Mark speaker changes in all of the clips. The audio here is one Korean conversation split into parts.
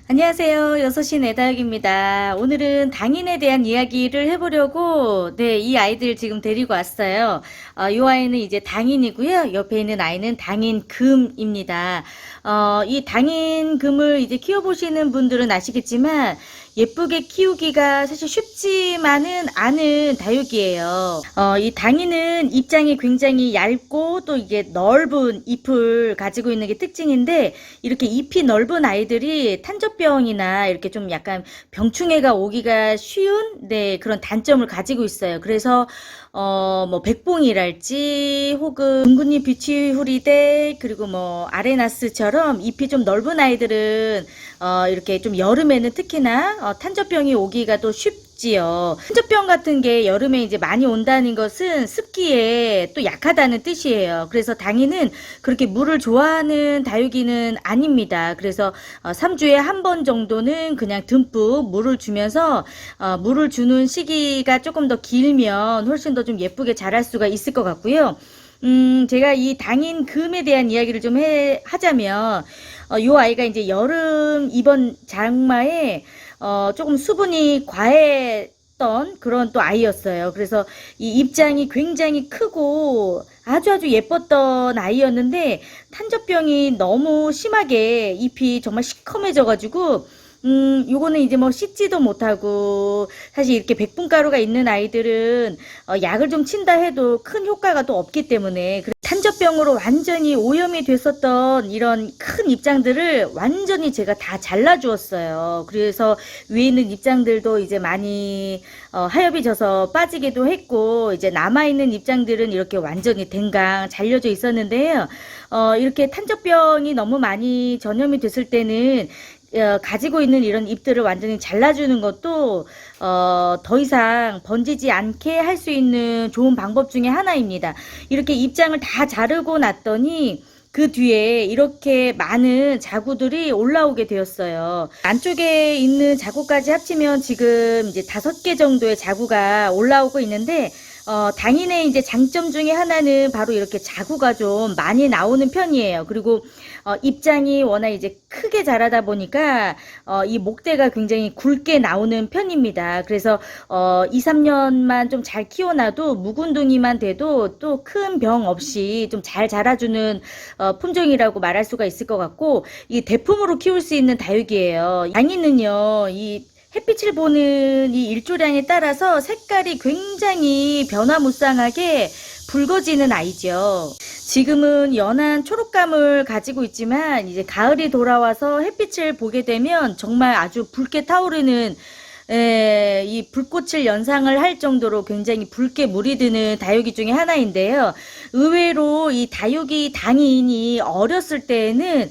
Speaker 1: 안녕하세요. 6시 내다육입니다. 오늘은 당인에 대한 이야기를 해보려고, 이 아이들 지금 데리고 왔어요. 이 아이는 이제 당인이고요. 옆에 있는 아이는 당인금입니다. 이 당인금을 이제 키워보시는 분들은 아시겠지만, 예쁘게 키우기가 사실 쉽지만은 않은 다육이에요. 이 당인은 입장이 굉장히 얇고 또 이게 넓은 잎을 가지고 있는 게 특징인데, 이렇게 잎이 넓은 아이들이 탄저병이나 이렇게 좀 약간 병충해가 오기가 쉬운 그런 단점을 가지고 있어요. 그래서 뭐 백봉이랄지 혹은 둥근잎 비치후리대 그리고 뭐 아레나스처럼 잎이 좀 넓은 아이들은 이렇게 좀 여름에는 특히나 탄저병이 오기가 또 쉽지요. 탄저병 같은 게 여름에 이제 많이 온다는 것은 습기에 또 약하다는 뜻이에요. 그래서 당인은 그렇게 물을 좋아하는 다육이는 아닙니다. 그래서 3주에 한 번 정도는 그냥 듬뿍 물을 주면서 물을 주는 시기가 조금 더 길면 훨씬 더 좀 예쁘게 자랄 수가 있을 것 같고요. 제가 이 당인금에 대한 이야기를 좀 하자면, 요 아이가 이제 여름 이번 장마에, 조금 수분이 과했던 그런 또 아이였어요. 그래서 이 입장이 굉장히 크고 아주 예뻤던 아이였는데, 탄저병이 너무 심하게 잎이 정말 시커매져가지고, 요거는 이제 뭐 씻지도 못하고, 사실 이렇게 백분가루가 있는 아이들은, 약을 좀 친다 해도 큰 효과가 또 없기 때문에, 탄저병으로 완전히 오염이 됐었던 이런 큰 입장들을 완전히 제가 다 잘라주었어요. 그래서 위에 있는 입장들도 이제 많이, 하엽이 져서 빠지기도 했고, 이제 남아있는 입장들은 이렇게 완전히 댕강 잘려져 있었는데요. 이렇게 탄저병이 너무 많이 전염이 됐을 때는, 가지고 있는 이런 잎들을 완전히 잘라주는 것도 더 이상 번지지 않게 할 수 있는 좋은 방법 중에 하나입니다. 이렇게 잎장을 다 자르고 났더니 그 뒤에 이렇게 많은 자구들이 올라오게 되었어요. 안쪽에 있는 자구까지 합치면 지금 이제 5개 정도의 자구가 올라오고 있는데, 당인의 이제 장점 중에 하나는 바로 이렇게 자구가 좀 많이 나오는 편이에요. 그리고 입장이 워낙 이제 크게 자라다 보니까 이 목대가 굉장히 굵게 나오는 편입니다. 그래서 2, 3년만 좀 잘 키워놔도 묵은둥이만 돼도 또 큰 병 없이 좀 잘 자라주는 품종이라고 말할 수가 있을 것 같고, 이 대품으로 키울 수 있는 다육이에요. 당인은요, 이 햇빛을 보는 이 일조량에 따라서 색깔이 굉장히 변화무쌍하게 붉어지는 아이죠. 지금은 연한 초록감을 가지고 있지만 이제 가을이 돌아와서 햇빛을 보게 되면 정말 아주 붉게 타오르는 이 불꽃을 연상을 할 정도로 굉장히 붉게 물이 드는 다육이 중에 하나인데요. 의외로 이 다육이 당인이 어렸을 때에는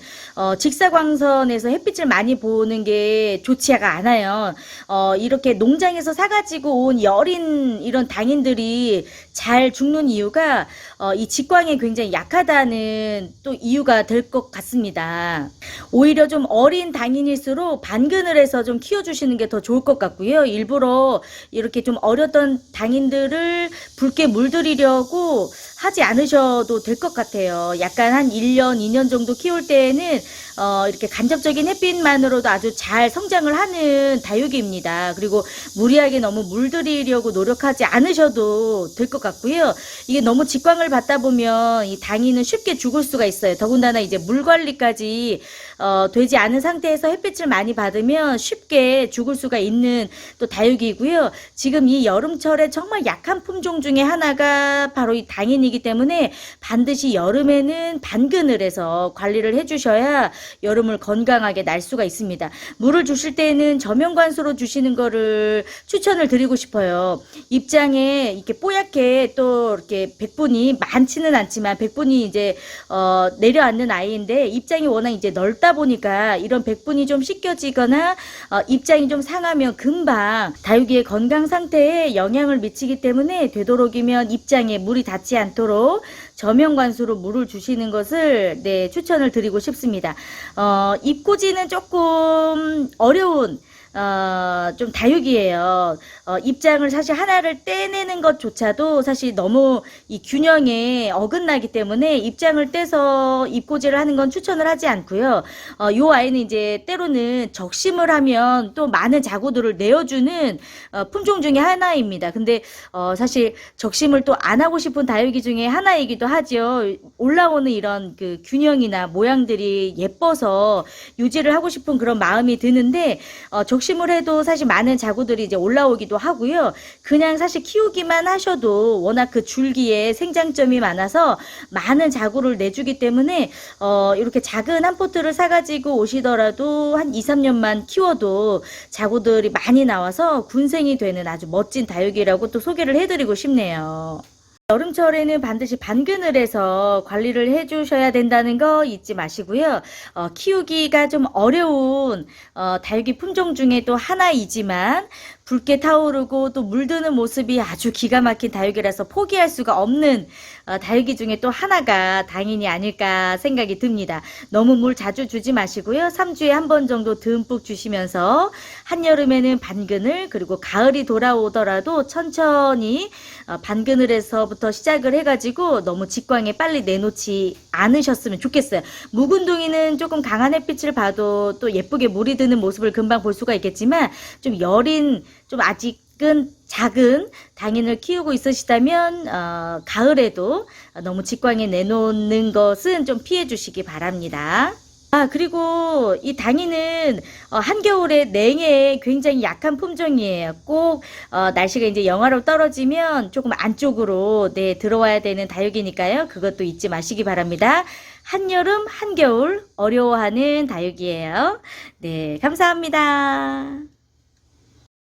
Speaker 1: 직사광선에서 햇빛을 많이 보는 게 좋지가 않아요. 이렇게 농장에서 사가지고 온 여린 이런 당인들이 잘 죽는 이유가 이 직광에 굉장히 약하다는 또 이유가 될 것 같습니다. 오히려 좀 어린 당인일수록 반근을 해서 좀 키워주시는 게 더 좋을 것 같고요. 일부러 이렇게 좀 어렸던 당인들을 붉게 물들이려고 하지 않으셔도 될 것 같아요. 약간 한 1년, 2년 정도 키울 때에는 이렇게 간접적인 햇빛만으로도 아주 잘 성장을 하는 다육이입니다. 그리고 무리하게 너무 물들이려고 노력하지 않으셔도 될 것 같고요. 이게 너무 직광을 받다 보면 이 당이는 쉽게 죽을 수가 있어요. 더군다나 이제 물 관리까지 되지 않은 상태에서 햇빛을 많이 받으면 쉽게 죽을 수가 있는 또 다육이고요. 지금 이 여름철에 정말 약한 품종 중에 하나가 바로 이 당인이기 때문에 반드시 여름에는 반근을 해서 관리를 해주셔야 여름을 건강하게 날 수가 있습니다. 물을 주실 때는 저면관수로 주시는 거를 추천을 드리고 싶어요. 입장에 이렇게 뽀얗게 또 이렇게 백분이 많지는 않지만 백분이 이제 내려앉는 아이인데 입장이 워낙 이제 넓다 보니까 이런 백분이 좀 씻겨지거나 입장이 좀 상하면 금방 다육이의 건강 상태에 영향을 미치기 때문에 되도록이면 입장에 물이 닿지 않도록 저면관수로 물을 주시는 것을 추천을 드리고 싶습니다. 입고지는 조금 어려운 좀 다육이에요. 입장을 사실 하나를 떼내는 것조차도 사실 너무 이 균형에 어긋나기 때문에 입장을 떼서 입고지를 하는 건 추천을 하지 않고요. 요 아이는 이제 때로는 적심을 하면 또 많은 자구들을 내어주는 품종 중에 하나입니다. 근데 사실 적심을 또 안 하고 싶은 다육이 중에 하나이기도 하죠. 올라오는 이런 그 균형이나 모양들이 예뻐서 유지를 하고 싶은 그런 마음이 드는데 적심을 해도 사실 많은 자구들이 이제 올라오기도 하고요. 그냥 사실 키우기만 하셔도 워낙 그 줄기에 생장점이 많아서 많은 자구를 내주기 때문에 이렇게 작은 한 포트를 사가지고 오시더라도 한 2, 3년만 키워도 자구들이 많이 나와서 군생이 되는 아주 멋진 다육이라고 또 소개를 해드리고 싶네요. 여름철에는 반드시 반균을 해서 관리를 해주셔야 된다는 거 잊지 마시고요. 키우기가 좀 어려운 다육이 품종 중에 또 하나이지만 붉게 타오르고 또 물드는 모습이 아주 기가 막힌 다육이라서 포기할 수가 없는 다육이 중에 또 하나가 당연히 아닐까 생각이 듭니다. 너무 물 자주 주지 마시고요. 3주에 한 번 정도 듬뿍 주시면서 한여름에는 반그늘 그리고 가을이 돌아오더라도 천천히 반그늘에서부터 시작을 해가지고 너무 직광에 빨리 내놓지 않으셨으면 좋겠어요. 묵은둥이는 조금 강한 햇빛을 봐도 또 예쁘게 물이 드는 모습을 금방 볼 수가 있겠지만 좀 여린 좀 아직은 작은 당인을 키우고 있으시다면 가을에도 너무 직광에 내놓는 것은 좀 피해 주시기 바랍니다. 그리고 이 당이는 한겨울에 냉해에 굉장히 약한 품종이에요. 꼭 날씨가 이제 영하로 떨어지면 조금 안쪽으로 들어와야 되는 다육이니까요. 그것도 잊지 마시기 바랍니다. 한여름, 한겨울 어려워하는 다육이에요. 네, 감사합니다.